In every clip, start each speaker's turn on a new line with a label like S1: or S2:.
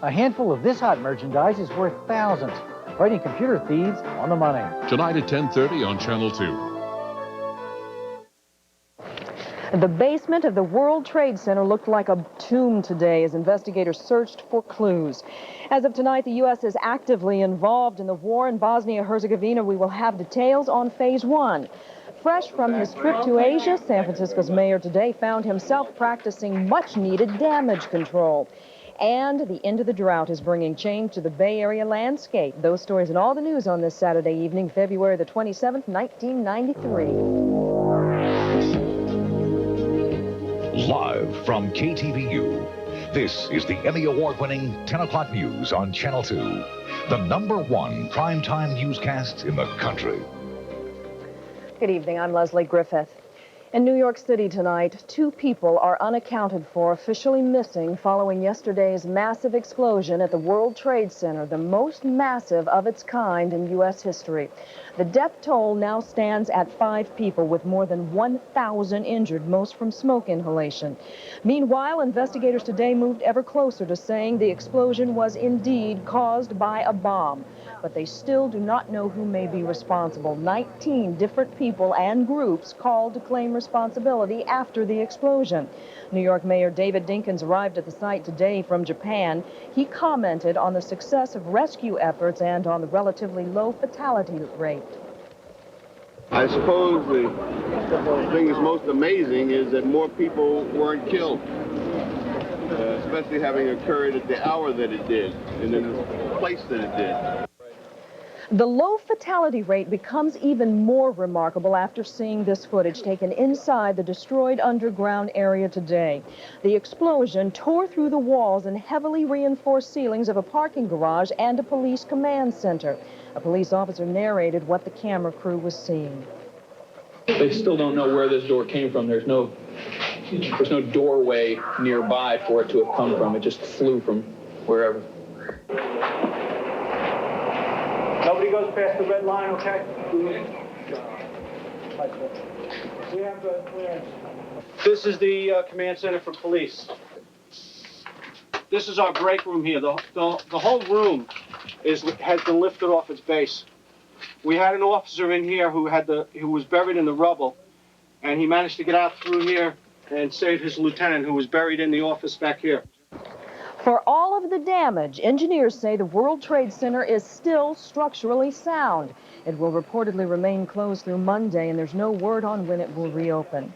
S1: A handful of this hot merchandise is worth thousands, fighting computer thieves on the money.
S2: Tonight at 10:30 on Channel 2.
S3: The basement of the World Trade Center looked like a tomb today as investigators searched for clues. As of tonight, the U.S. is actively involved in the war in Bosnia-Herzegovina. We will have details on Phase 1. Fresh from his trip to Asia, San Francisco's mayor today found himself practicing much-needed damage control. And the end of the drought is bringing change to the Bay Area landscape. Those stories and all the news on this Saturday evening, February the 27th, 1993.
S4: Live from KTVU, this is the Emmy Award-winning 10 o'clock news on Channel 2, the #1 primetime newscast in the country.
S3: Good evening, I'm Leslie Griffith. In New York City tonight, 2 people are unaccounted for, officially missing following yesterday's massive explosion at the World Trade Center, the most massive of its kind in U.S. history. The death toll now stands at 5 people, with more than 1,000 injured, most from smoke inhalation. Meanwhile, investigators today moved ever closer to saying the explosion was indeed caused by a bomb. But they still do not know who may be responsible. 19 different people and groups called to claim responsibility after the explosion. New York Mayor David Dinkins arrived at the site today from Japan. He commented on the success of rescue efforts and on the relatively low fatality rate.
S5: I suppose the thing that's most amazing is that more people weren't killed, especially having occurred at the hour that it did and in the place that it did.
S3: The low fatality rate becomes even more remarkable after seeing this footage taken inside the destroyed underground area today. The explosion tore through the walls and heavily reinforced ceilings of a parking garage and a police command center. A police officer narrated what the camera crew was seeing.
S6: They still don't know where this door came from. There's no doorway nearby for it to have come from. It just flew from wherever.
S7: Nobody goes past the red line, okay? We have the clearance. This is the command center for police. This is our break room here. The whole room has been lifted off its base. We had an officer in here who was buried in the rubble, and he managed to get out through here and save his lieutenant, who was buried in the office back here.
S3: For all of the damage, engineers say the World Trade Center is still structurally sound. It will reportedly remain closed through Monday, and there's no word on when it will reopen.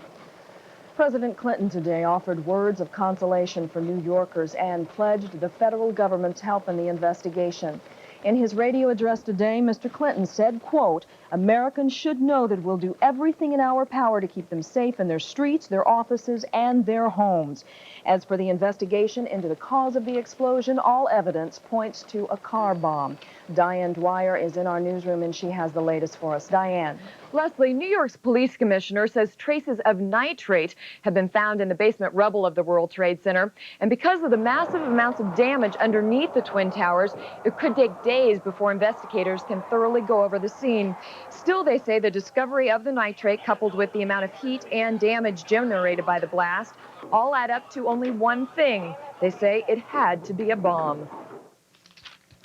S3: President Clinton today offered words of consolation for New Yorkers and pledged the federal government's help in the investigation. In his radio address today, Mr. Clinton said, quote, "Americans should know that we'll do everything in our power to keep them safe in their streets, their offices, and their homes." As for the investigation into the cause of the explosion, all evidence points to a car bomb. Diane Dwyer is in our newsroom, and she has the latest for us. Diane.
S8: Leslie, New York's police commissioner says traces of nitrate have been found in the basement rubble of the World Trade Center. And because of the massive amounts of damage underneath the Twin Towers, it could take days before investigators can thoroughly go over the scene. Still, they say the discovery of the nitrate, coupled with the amount of heat and damage generated by the blast, all add up to only one thing. They say it had to be a bomb.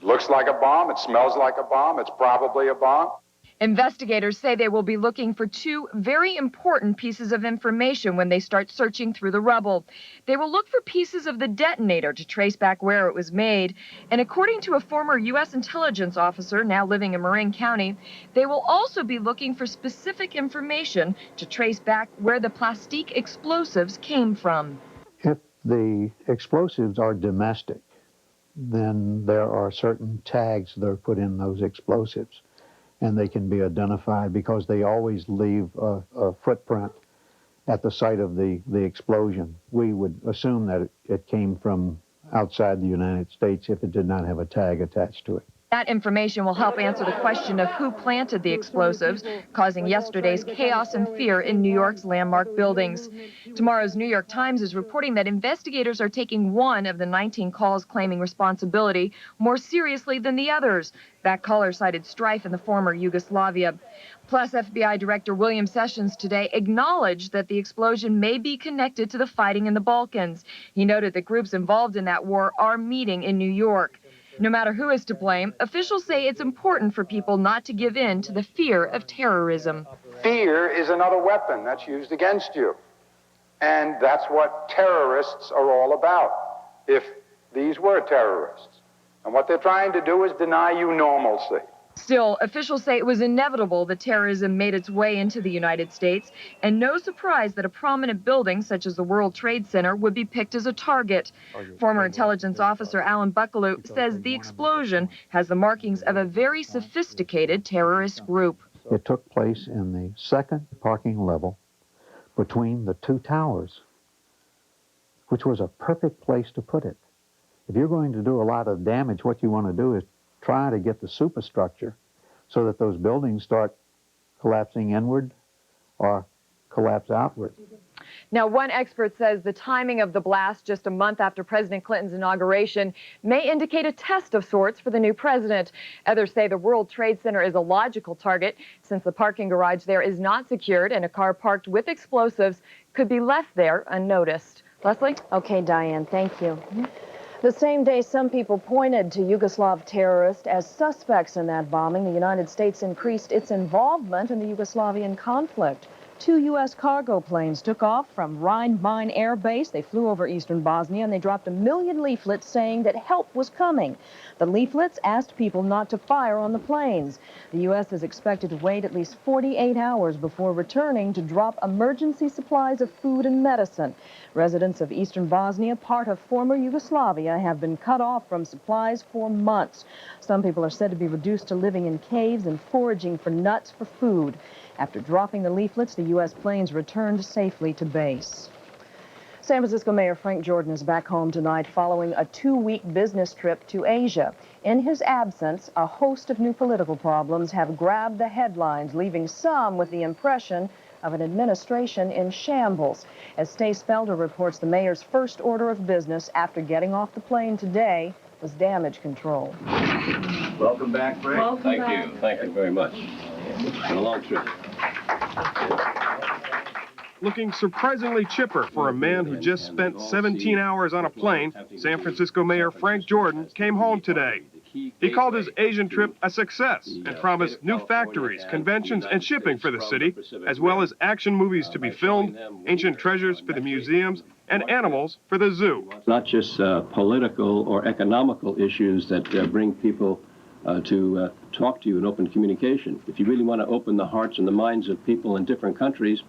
S9: Looks like a bomb, it smells like a bomb, it's probably a bomb.
S8: Investigators say they will be looking for 2 very important pieces of information when they start searching through the rubble. They will look for pieces of the detonator to trace back where it was made. And according to a former U.S. intelligence officer now living in Marin County, they will also be looking for specific information to trace back where the plastique explosives came from.
S10: If the explosives are domestic, then there are certain tags that are put in those explosives, and they can be identified because they always leave a footprint at the site of the explosion. We would assume that it came from outside the United States if it did not have a tag attached to it.
S8: That information will help answer the question of who planted the explosives, causing yesterday's chaos and fear in New York's landmark buildings. Tomorrow's New York Times is reporting that investigators are taking one of the 19 calls claiming responsibility more seriously than the others. That caller cited strife in the former Yugoslavia. Plus, FBI Director William Sessions today acknowledged that the explosion may be connected to the fighting in the Balkans. He noted that groups involved in that war are meeting in New York. No matter who is to blame, officials say it's important for people not to give in to the fear of terrorism.
S9: Fear is another weapon that's used against you. And that's what terrorists are all about, if these were terrorists. And what they're trying to do is deny you normalcy.
S8: Still, officials say it was inevitable that terrorism made its way into the United States, and no surprise that a prominent building such as the World Trade Center would be picked as a target. Former intelligence officer Alan Buckaloo says the explosion has the markings of a very sophisticated terrorist group.
S10: It took place in the second parking level between the two towers, which was a perfect place to put it. If you're going to do a lot of damage, what you want to do is try to get the superstructure so that those buildings start collapsing inward or collapse outward.
S8: Now, one expert says the timing of the blast just a month after President Clinton's inauguration may indicate a test of sorts for the new president. Others say the World Trade Center is a logical target since the parking garage there is not secured and a car parked with explosives could be left there unnoticed. Leslie?
S3: Okay, Diane, thank you. The same day some people pointed to Yugoslav terrorists as suspects in that bombing, the United States increased its involvement in the Yugoslavian conflict. 2 U.S. cargo planes took off from Rhein-Main Air Base. They flew over eastern Bosnia, and they dropped 1 million leaflets saying that help was coming. The leaflets asked people not to fire on the planes. The U.S. is expected to wait at least 48 hours before returning to drop emergency supplies of food and medicine. Residents of eastern Bosnia, part of former Yugoslavia, have been cut off from supplies for months. Some people are said to be reduced to living in caves and foraging for nuts for food. After dropping the leaflets, the U.S. planes returned safely to base. San Francisco Mayor Frank Jordan is back home tonight following a 2-week business trip to Asia. In his absence, a host of new political problems have grabbed the headlines, leaving some with the impression of an administration in shambles. As Stace Felder reports, the mayor's first order of business after getting off the plane today was damage control.
S11: Welcome back, Frank. Thank you. Thank you very much. It's been a long trip.
S12: Looking surprisingly chipper for a man who just spent 17 hours on a plane, San Francisco Mayor Frank Jordan came home today. He called his Asian trip a success and promised new factories, conventions, and shipping for the city, as well as action movies to be filmed, ancient treasures for the museums, and animals for the zoo.
S11: Not just political or economical issues that bring people to talk to you in open communication. If you really want to open the hearts and the minds of people in different countries,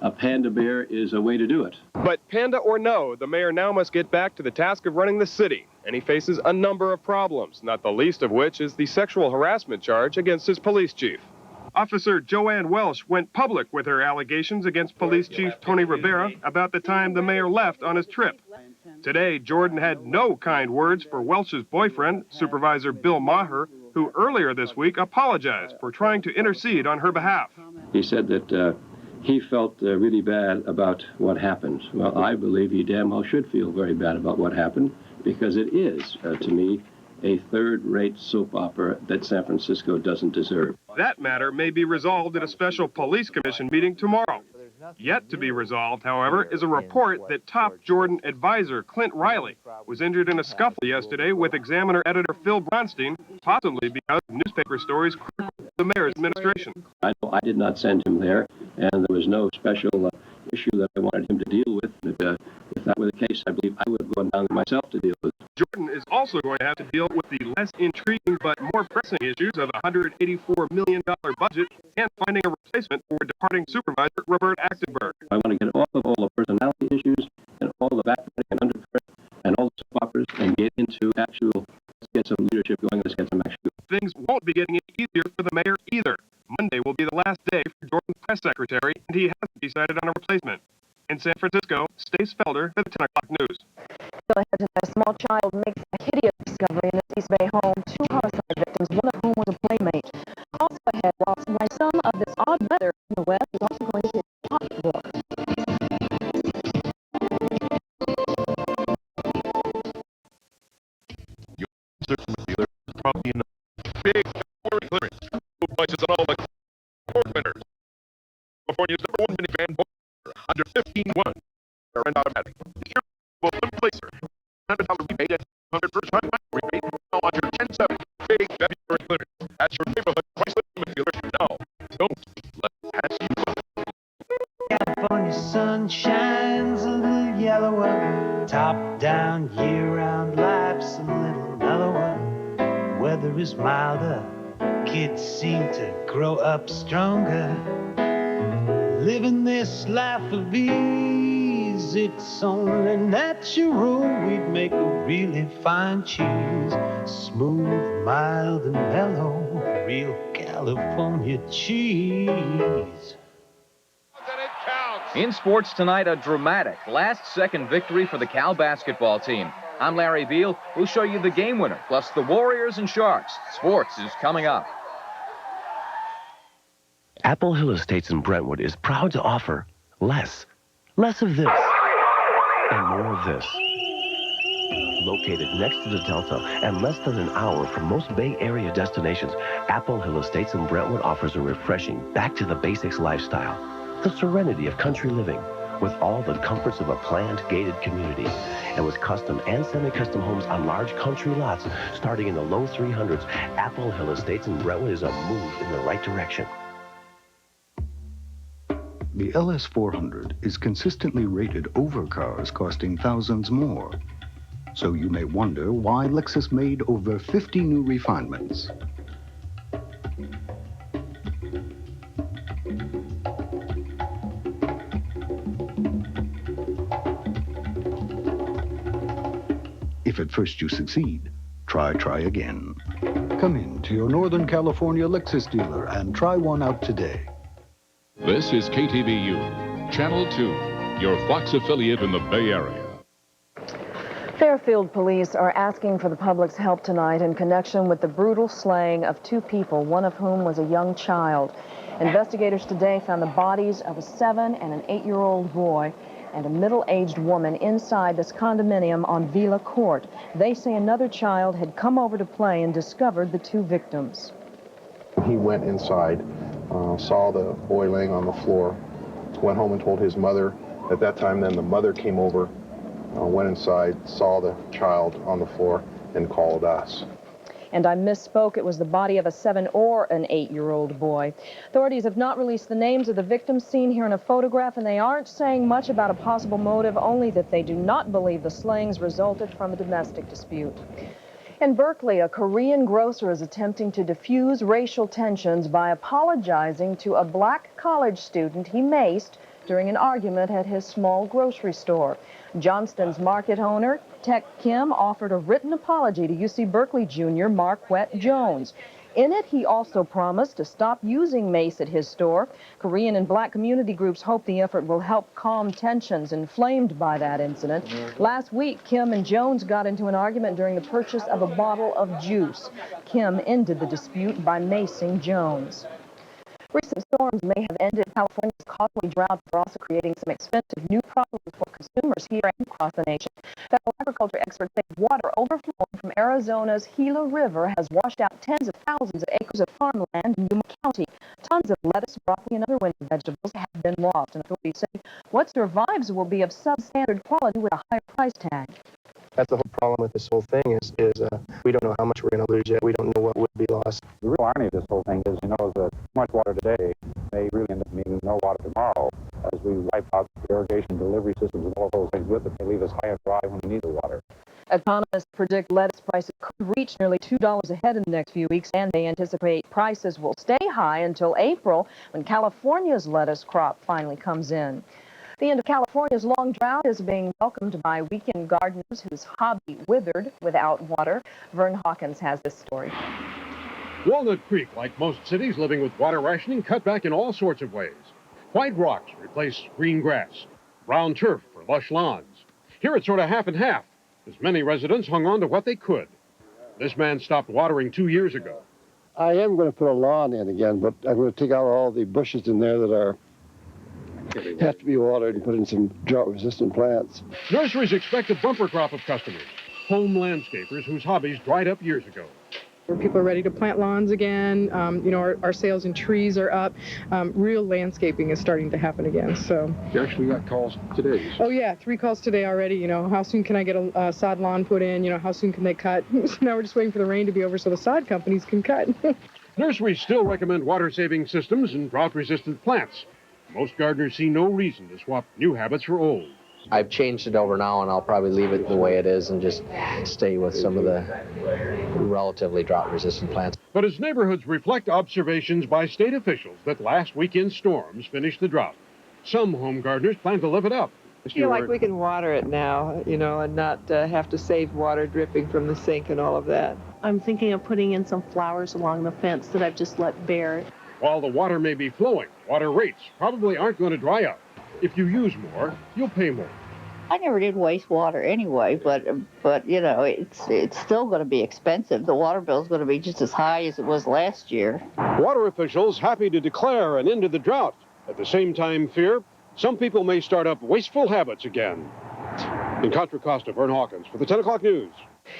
S11: a panda bear is a way to do it.
S12: But panda or no, the mayor now must get back to the task of running the city, and he faces a number of problems, not the least of which is the sexual harassment charge against his police chief. Officer Joanne Welsh went public with her allegations against Police Chief Tony Rivera about the time the mayor left on his trip. Today, Jordan had no kind words for Welsh's boyfriend, Supervisor Bill Maher, who earlier this week apologized for trying to intercede on her behalf.
S11: He said that he felt really bad about what happened. Well, I believe he damn well should feel very bad about what happened, because it is, to me, a third-rate soap opera that San Francisco doesn't deserve.
S12: That matter may be resolved at a special police commission meeting tomorrow. Yet to be resolved, however, is a report that top Jordan advisor Clint Riley was injured in a scuffle yesterday with Examiner editor Phil Bronstein, possibly because newspaper stories critical the mayor's administration.
S11: I know I did not send him there, and there was no special issue that I wanted him to deal with. But, if that were the case, I believe I would have gone down there myself to deal with it.
S12: Jordan is also going to have to deal with the less intriguing but more pressing issues of a $184 million budget and finding a replacement for departing supervisor Robert Achtenberg.
S11: I want to get off of all the personality issues and all the backbiting and undercurrent and all the soap operas and get into actual, let's get some leadership going, let's get some action.
S12: Things won't be getting any easier for the mayor either. Monday will be the last day for Jordan's press secretary, and he hasn't decided on a replacement. In San Francisco, Stace Felder for the 10 o'clock news.
S3: A small child makes a hideous discovery in this East Bay home. 2 homicide victims
S2: from the big February clearance. Two places on all the award winners. California's #1 minivan under 15.1. They're in automatic. The irreplaceable placer. $100 rebate and $100 first time rebate. Now on your 10-7 big February clearance. At your neighborhood Chrysler Plymouth dealer. Now, don't let it pass you by.
S13: California sun shines a little yellower. Top down, year-round life's a little mellower. Weather is milder. Kids seem to grow up stronger. Living this life of ease, it's only natural. We'd make a really fine cheese. Smooth, mild, and mellow. Real California cheese.
S14: In sports tonight, a dramatic last-second victory for the Cal basketball team. I'm Larry Beal. We'll show you the game winner, plus the Warriors and Sharks. Sports is coming up.
S15: Apple Hill Estates in Brentwood is proud to offer less of this, and more of this. Located next to the Delta and less than an hour from most Bay Area destinations, Apple Hill Estates in Brentwood offers a refreshing, back-to-the-basics lifestyle. The serenity of country living, with all the comforts of a planned, gated community, and with custom and semi-custom homes on large country lots starting in the low 300s. Apple Hill Estates in Brentwood is a move in the right direction.
S16: The LS400 is consistently rated over cars costing thousands more. So you may wonder why Lexus made over 50 new refinements. If at first you succeed, try again. Come in to your Northern California Lexus dealer and try one out today.
S2: This is KTVU, Channel 2, your Fox affiliate in the Bay Area.
S3: Fairfield police are asking for the public's help tonight in connection with the brutal slaying of two people, one of whom was a young child. Investigators today found the bodies of a 7- and an 8-year-old boy and a middle-aged woman inside this condominium on Villa Court. They say another child had come over to play and discovered the two victims.
S17: He went inside, saw the boy laying on the floor, went home and told his mother. At that time, then the mother came over, went inside, saw the child on the floor, and called us.
S3: And I misspoke, it was the body of a 7- or an 8-year-old boy. Authorities have not released the names of the victims seen here in a photograph, and they aren't saying much about a possible motive, only that they do not believe the slayings resulted from a domestic dispute. In Berkeley, a Korean grocer is attempting to diffuse racial tensions by apologizing to a black college student he maced during an argument at his small grocery store. Johnston's market owner, Tech Kim, offered a written apology to UC Berkeley junior Marquette Jones. In it, he also promised to stop using mace at his store. Korean and black community groups hope the effort will help calm tensions inflamed by that incident. Last week, Kim and Jones got into an argument during the purchase of a bottle of juice. Kim ended the dispute by macing Jones. Recent storms may have ended California's costly drought, but are also creating some expensive new problems for consumers here and across the nation. Federal agriculture experts say water overflowing from Arizona's Gila River has washed out tens of thousands of acres of farmland in Yuma County. Tons of lettuce, broccoli, and other winter vegetables have been lost, and authorities say what survives will be of substandard quality with a higher price tag.
S18: That's the whole problem with this whole thing is we don't know how much we're going to lose yet. We don't know what would be lost.
S19: The real irony of this whole thing is, too much water today may really end up meaning no water tomorrow as we wipe out the irrigation delivery systems and all those things with it. They leave us high and dry when we need the water.
S3: Economists predict lettuce prices could reach nearly $2 a head in the next few weeks, and they anticipate prices will stay high until April, when California's lettuce crop finally comes in. The end of California's long drought is being welcomed by weekend gardeners whose hobby withered without water. Vern Hawkins has this story.
S20: Walnut Creek, like most cities living with water rationing, cut back in all sorts of ways. White rocks replace green grass, brown turf for lush lawns. Here it's sort of half and half, as many residents hung on to what they could. This man stopped watering 2 years ago.
S21: I am going to put a lawn in again, but I'm going to take out all the bushes in there that have to be watered and put in some drought-resistant plants.
S20: Nurseries expect a bumper crop of customers, home landscapers whose hobbies dried up years ago.
S1: Where people are ready to plant lawns again. You know, our sales in trees are up. Real landscaping is starting to happen again. So
S20: You actually got calls today.
S1: oh yeah, 3 calls today already. You know, how soon can I get a sod lawn put in? You know, how soon can they cut? So now we're just waiting for the rain to be over so the sod companies can cut.
S20: Nurseries still recommend water-saving systems and drought-resistant plants. Most gardeners see no reason to swap new habits for old.
S6: I've changed it over now, and I'll probably leave it the way it is and just stay with some of the relatively drought-resistant plants.
S20: But as neighborhoods reflect observations by state officials that last weekend's storms finished the drought, some home gardeners plan to live it up.
S22: I feel like we can water it now, you know, and not have to save water dripping from the sink and all of that.
S23: I'm thinking of putting in some flowers along the fence that I've just let bare.
S20: While the water may be flowing, water rates probably aren't going to dry up. If you use more, you'll pay more.
S24: I never did waste water anyway, but you know, it's still going to be expensive. The water bill's going to be just as high as it was last year.
S20: Water officials happy to declare an end to the drought. At the same time, fear some people may start up wasteful habits again. In Contra Costa, Vern Hawkins for the 10 o'clock news.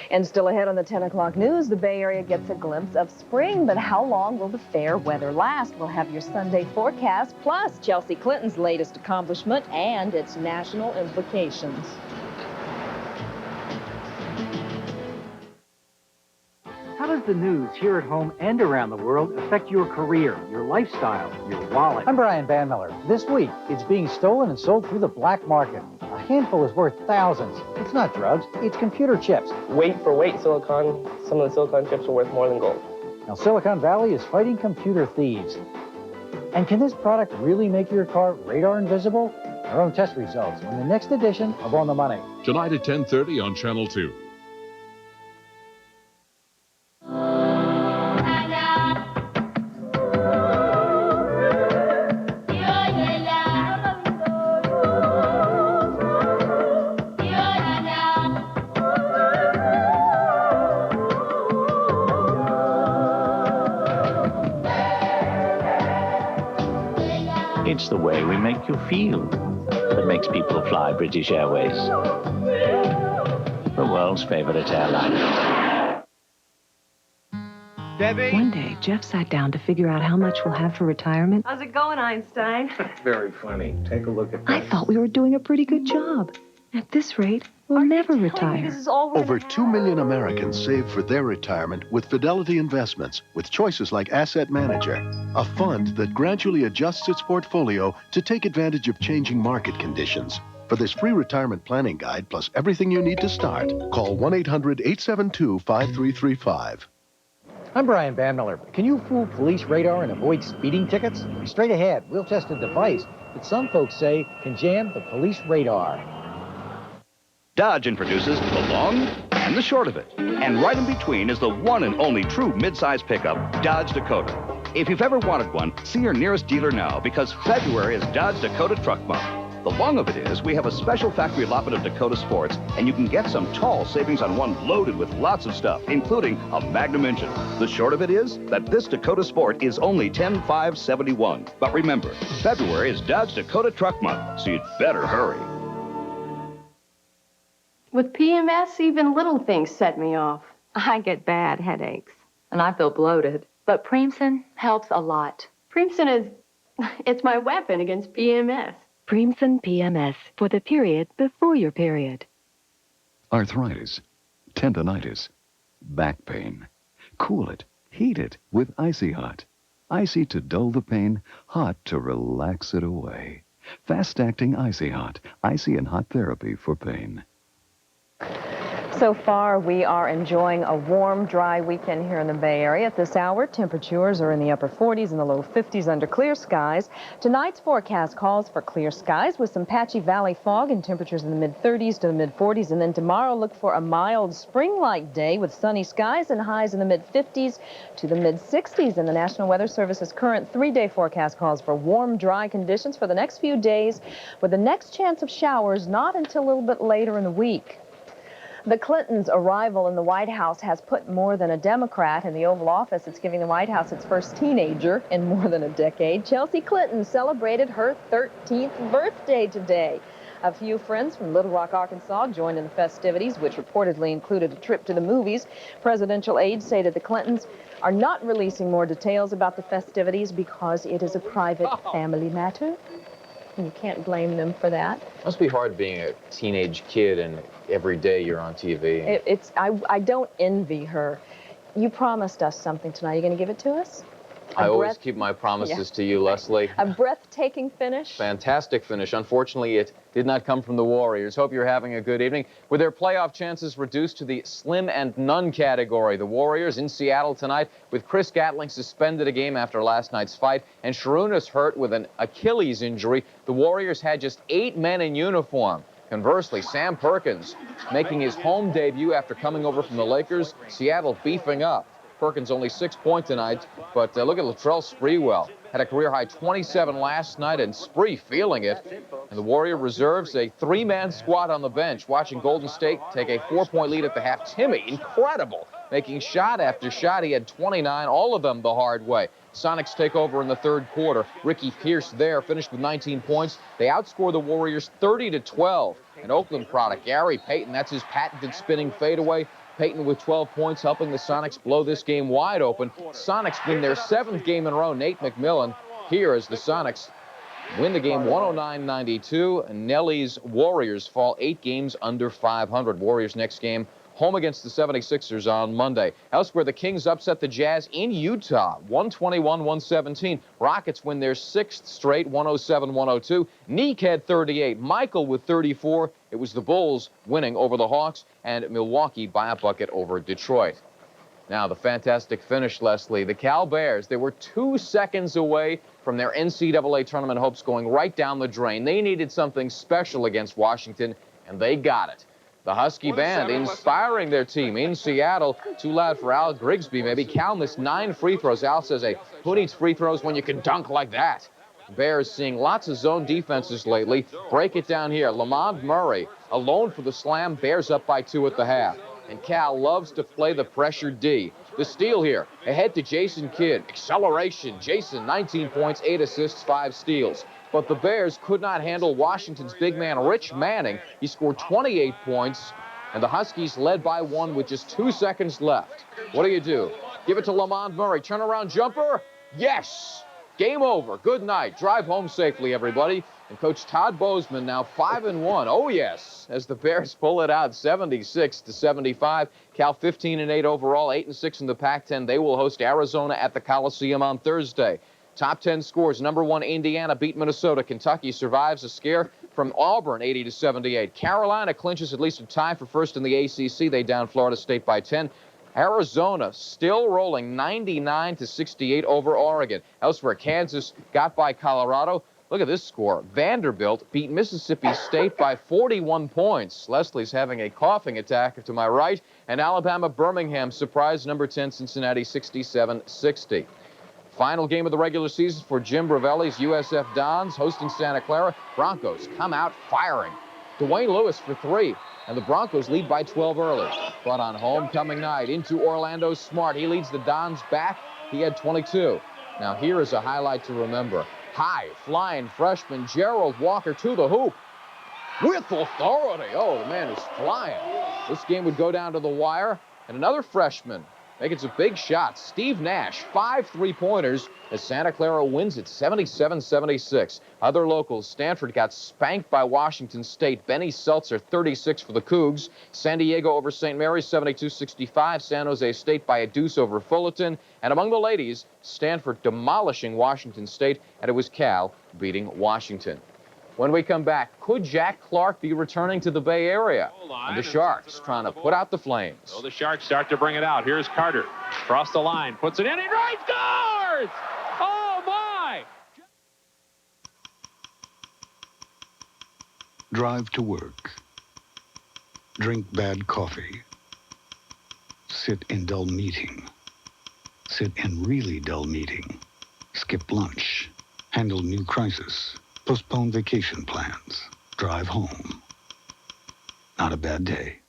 S3: And still ahead on the 10 o'clock news, the Bay Area gets a glimpse of spring, but how long will the fair weather last? We'll have your Sunday forecast, plus Chelsea Clinton's latest accomplishment and its national implications.
S25: How does the news here at home and around the world affect your career, your lifestyle, your wallet?
S26: I'm Brian Van Miller. This week, it's being stolen and sold through the black market. A handful is worth thousands. It's not drugs, it's computer chips.
S27: Weight for weight, silicon, some of the silicon chips are worth more than gold.
S26: Now, Silicon Valley is fighting computer thieves. And can this product really make your car radar invisible? Our own test results in the next edition of On the Money.
S28: Tonight at 10:30 on Channel 2.
S29: It's the way we make you feel that makes people fly British Airways, the world's favorite airline.
S30: Debbie? One day, Jeff sat down to figure out how much we'll have for retirement.
S23: How's it going, Einstein?
S29: Very funny. Take a look at
S30: I thought we were doing a pretty good job. At this rate, we'll never retire.
S31: Over 2 million Americans save for their retirement with Fidelity Investments, with choices like Asset Manager, a fund that gradually adjusts its portfolio to take advantage of changing market conditions. For this free retirement planning guide, plus everything you need to start, call 1-800-872-5335.
S26: I'm Brian Van Miller. Can you fool police radar and avoid speeding tickets? Straight ahead, we'll test a device that some folks say can jam the police radar.
S32: Dodge introduces the long and the short of it. And right in between is the one and only true midsize pickup, Dodge Dakota. If you've ever wanted one, see your nearest dealer now, because February is Dodge Dakota Truck Month. The long of it is we have a special factory allotment of Dakota Sports, and you can get some tall savings on one loaded with lots of stuff, including a Magnum engine. The short of it is that this Dakota Sport is only $10,571. But remember, February is Dodge Dakota Truck Month, so you'd better hurry.
S23: With PMS, even little things set me off.
S33: I get bad headaches, and I feel bloated. But Preemson helps a lot.
S23: Preemson it's my weapon against PMS.
S30: Preemson PMS, for the period before your period.
S34: Arthritis, tendonitis, back pain. Cool it, heat it with Icy Hot. Icy to dull the pain, hot to relax it away. Fast-acting Icy Hot, icy and hot therapy for pain.
S3: So far, we are enjoying a warm, dry weekend here in the Bay Area. At this hour, temperatures are in the upper 40s and the low 50s under clear skies. Tonight's forecast calls for clear skies with some patchy valley fog and temperatures in the mid-30s to the mid-40s. And then tomorrow, look for a mild spring-like day with sunny skies and highs in the mid-50s to the mid-60s. And the National Weather Service's current 3-day forecast calls for warm, dry conditions for the next few days, with the next chance of showers not until a little bit later in the week. The Clintons' arrival in the White House has put more than a Democrat in the Oval Office. It's giving the White House its first teenager in more than a decade. Chelsea Clinton celebrated her 13th birthday today. A few friends from Little Rock, Arkansas joined in the festivities, which reportedly included a trip to the movies. Presidential aides say that the Clintons are not releasing more details about the festivities because it is a private family matter. And you can't blame them for that.
S2: Must be hard being a teenage kid and every day you're on TV.
S3: I don't envy her. You promised us something tonight. Are you going to give it to us?
S2: I always keep my promises to you, Leslie.
S3: A breathtaking finish.
S2: Fantastic finish. Unfortunately, it did not come from the Warriors. Hope you're having a good evening. With their playoff chances reduced to the slim and none category, the Warriors in Seattle tonight with Chris Gatling suspended a game after last night's fight and Sharunas hurt with an Achilles injury. The Warriors had just 8 men in uniform. Conversely, Sam Perkins making his home debut after coming over from the Lakers. Seattle beefing up. Perkins only 6 points tonight, but look at Latrell Sprewell. Had a career-high 27 last night, and Spree feeling it. And the Warrior reserves a 3-man squad on the bench, watching Golden State take a 4-point lead at the half. Timmy, incredible, making shot after shot. He had 29, all of them the hard way. Sonics take over in the third quarter. Ricky Pierce there finished with 19 points. They outscore the Warriors 30-12. An Oakland product, Gary Payton, that's his patented spinning fadeaway. Payton with 12 points, helping the Sonics blow this game wide open. Sonics win their 7th game in a row. Nate McMillan here as the Sonics win the game 109-92. Nelly's Warriors fall 8 games under 500. Warriors next game home against the 76ers on Monday. Elsewhere, the Kings upset the Jazz in Utah, 121-117. Rockets win their 6th straight, 107-102. Neek had 38. Michael with 34. It was the Bulls winning over the Hawks, and Milwaukee by a bucket over Detroit. Now, the fantastic finish, Leslie. The Cal Bears, they were 2 seconds away from their NCAA tournament hopes going right down the drain. They needed something special against Washington, and they got it. The Husky band inspiring their team in Seattle. Too loud for Al Grigsby, maybe. Cal missed 9 free throws. Al says, hey, who needs free throws when you can dunk like that? Bears seeing lots of zone defenses lately. Break it down here. Lamond Murray alone for the slam. Bears up by 2 at the half. And Cal loves to play the pressure D. The steal here. Ahead to Jason Kidd. Acceleration. Jason, 19 points, 8 assists, 5 steals. But the Bears could not handle Washington's big man, Rich Manning. He scored 28 points, and the Huskies led by 1 with just 2 seconds left. What do? Give it to Lamond Murray. Turnaround jumper. Yes! Game over. Good night. Drive home safely, everybody. And Coach Todd Bozeman now 5-1. Oh, yes, as the Bears pull it out 76-75. Cal 15-8 overall, 8-6 in the Pac-10. They will host Arizona at the Coliseum on Thursday. Top 10 scores. Number 1, Indiana beat Minnesota. Kentucky survives a scare from Auburn, 80-78. Carolina clinches at least a tie for first in the ACC. They down Florida State by 10. Arizona still rolling 99-68 over Oregon. Elsewhere, Kansas got by Colorado. Look at this score. Vanderbilt beat Mississippi State by 41 points. Leslie's having a coughing attack to my right. And Alabama-Birmingham surprised number 10 Cincinnati 67-60. Final game of the regular season for Jim Bravelli's USF Dons hosting Santa Clara. Broncos come out firing. Dwayne Lewis for 3, and the Broncos lead by 12 early. But on homecoming night into Orlando Smart, he leads the Dons back. He had 22. Now here is a highlight to remember. High flying freshman Gerald Walker to the hoop with authority. Oh, the man is flying. This game would go down to the wire, and another freshman making some big shots. Steve Nash, 5 3-pointers as Santa Clara wins it 77-76. Other locals, Stanford got spanked by Washington State. Benny Seltzer, 36 for the Cougs. San Diego over St. Mary's, 72-65. San Jose State by a deuce over Fullerton. And among the ladies, Stanford demolishing Washington State, and it was Cal beating Washington. When we come back, could Jack Clark be returning to the Bay Area? And the Sharks trying to put out the flames.
S4: So the Sharks start to bring it out. Here's Carter. Across the line. Puts it in. He drives. Scores! Oh, my!
S5: Drive to work. Drink bad coffee. Sit in dull meeting. Sit in really dull meeting. Skip lunch. Handle new crisis. Postpone vacation plans. Drive home. Not a bad day.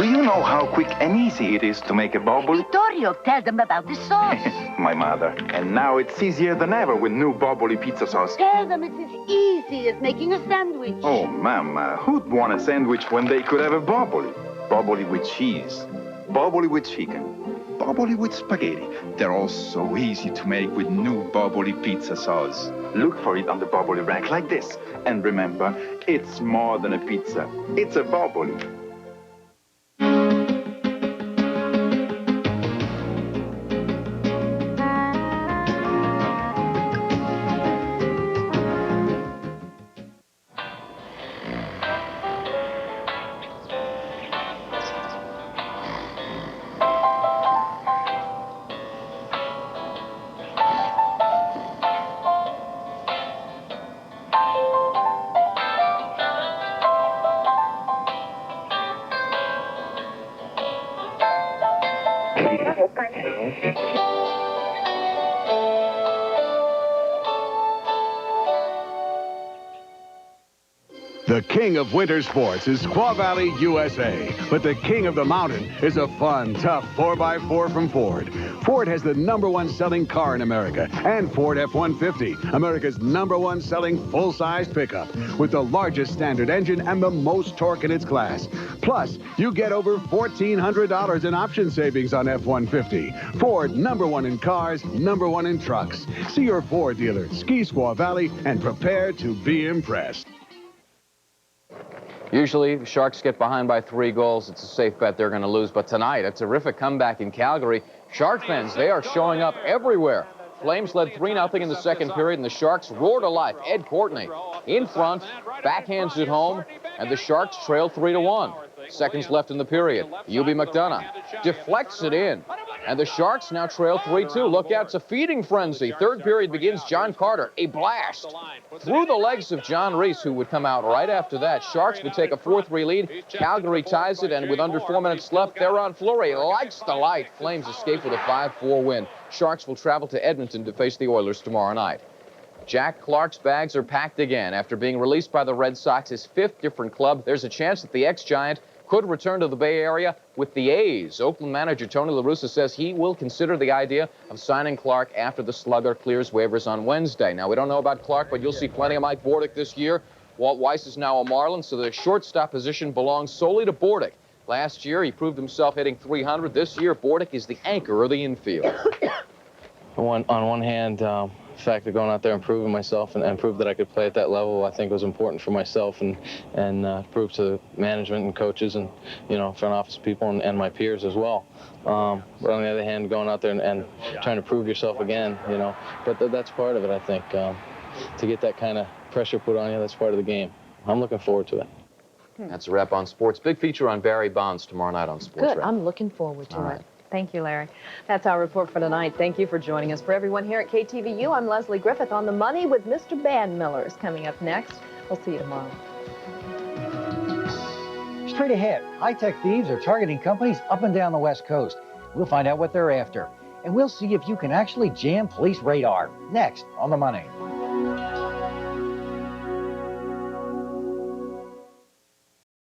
S7: Do you know how quick and easy it is to make a bubble?
S8: Vittorio, tell them about the sauce.
S7: My mother. And now it's easier than ever with new bubbly pizza sauce.
S8: Tell them it's as easy as making a sandwich.
S7: Oh, Mama, who'd want a sandwich when they could have a bubbly? Bubbly with cheese, bubbly with chicken, bubbly with spaghetti. They're all so easy to make with new bubbly pizza sauce. Look for it on the bubbly rack like this. And remember, it's more than a pizza. It's a bubbly.
S9: The king of winter sports is Squaw Valley, USA. But the king of the mountain is a fun, tough 4x4 from Ford. Ford has the #1 selling car in America, and Ford F-150, America's #1 selling full-size pickup, with the largest standard engine and the most torque in its class. Plus, you get over $1,400 in option savings on F-150. Ford, #1 in cars, #1 in trucks. See your Ford dealer, Ski Squaw Valley, and prepare to be impressed.
S2: Usually, the Sharks get behind by 3 goals. It's a safe bet they're going to lose. But tonight, a terrific comeback in Calgary. Shark fans, they are showing up everywhere. Flames led 3-0 in the second period, and the Sharks roared to life. Ed Courtney in front, backhands it home, and the Sharks trail 3-1. Seconds left in the period. UB McDonough deflects it in, and the Sharks now trail 3-2. Look out, it's a feeding frenzy. Third period begins. John Carter, a blast through the legs of John Reese, who would come out right after that. Sharks would take a 4-3 lead. Calgary ties it, and with under 4 minutes left, Theron Fleury lights the light. Flames escape with a 5-4 win. Sharks will travel to Edmonton to face the Oilers tomorrow night. Jack Clark's bags are packed again. After being released by the Red Sox, his 5th different club, there's a chance that the ex-Giant could return to the Bay Area with the A's. Oakland manager Tony La Russa says he will consider the idea of signing Clark after the Slugger clears waivers on Wednesday. Now, we don't know about Clark, but you'll see plenty of Mike Bordick this year. Walt Weiss is now a Marlin, so the shortstop position belongs solely to Bordick. Last year, he proved himself hitting .300. This year, Bordick is the anchor of the infield.
S6: On one hand, the fact of going out there and proving myself and prove that I could play at that level, I think was important for myself and prove to management and coaches and, front office people and my peers as well. But on the other hand, going out there and trying to prove yourself again, but that's part of it, I think. To get that kind of pressure put on you, that's part of the game. I'm looking forward to it.
S2: That's a wrap on sports. Big feature on Barry Bonds tomorrow night on Sports
S3: Good.
S2: Wrap.
S3: I'm looking forward to
S2: All
S3: it. Thank you, Larry. That's our report for tonight. Thank you for joining us. For everyone here at KTVU, I'm Leslie Griffith. On the Money with Mr. Band Miller is coming up next. We'll see you tomorrow.
S26: Straight ahead, high-tech thieves are targeting companies up and down the West Coast. We'll find out what they're after. And we'll see if you can actually jam police radar. Next on The Money.